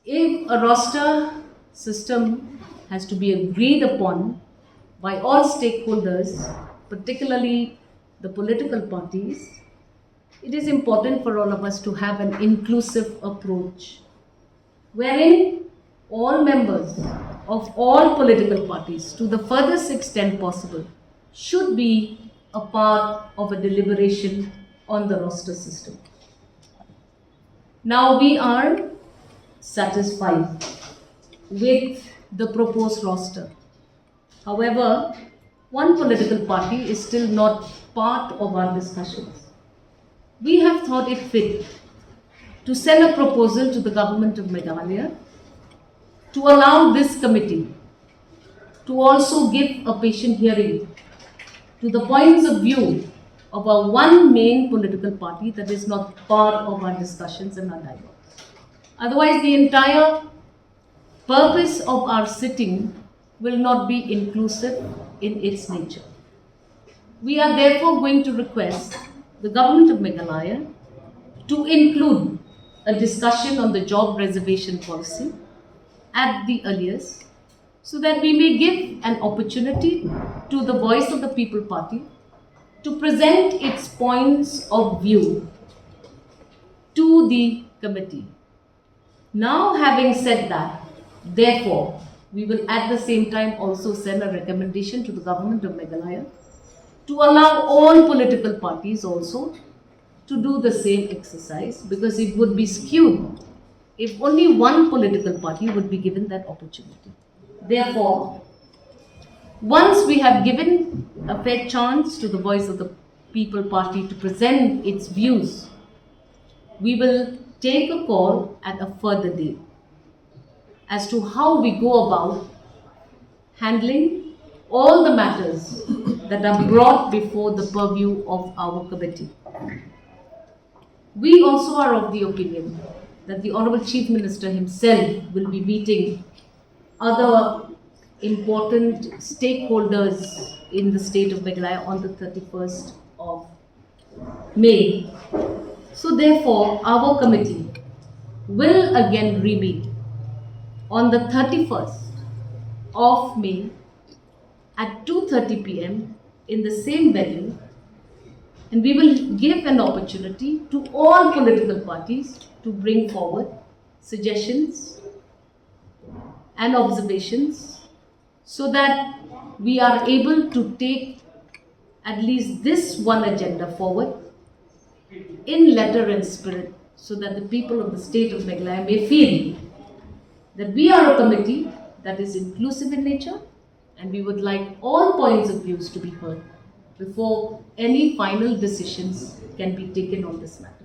If a roster system has to be agreed upon by all stakeholders, particularly the political parties, it is important for all of us to have an inclusive approach wherein all members of all political parties, to the furthest extent possible, should be a part of a deliberation on the roster system. Now we are satisfied with the proposed roster. However, one political party is still not part of our discussions. We have thought it fit to send a proposal to the government of Meghalaya to allow this committee to also give a patient hearing to the points of view of our one main political party that is not part of our discussions and our dialogue. Otherwise, the entire purpose of our sitting will not be inclusive in its nature. We are therefore going to request the government of Meghalaya to include a discussion on the job reservation policy at the earliest, so that we may give an opportunity to the voice of the People Party to present its points of view to the committee. Now, having said that, therefore, we will at the same time also send a recommendation to the government of Meghalaya to allow all political parties also to do the same exercise, because it would be skewed if only one political party would be given that opportunity. Therefore, once we have given a fair chance to the voice of the People Party to present its views, we will take a call at a further date as to how we go about handling all the matters that are brought before the purview of our committee. We also are of the opinion that the Honorable Chief Minister himself will be meeting other important stakeholders in the state of Meghalaya on the 31st of May. So therefore, our committee will again re-meet on the 31st of May at 2:30 p.m. in the same venue, and we will give an opportunity to all political parties to bring forward suggestions and observations, so that we are able to take at least this one agenda forward in letter and spirit, so that the people of the state of Meghalaya may feel that we are a committee that is inclusive in nature, and we would like all points of views to be heard before any final decisions can be taken on this matter.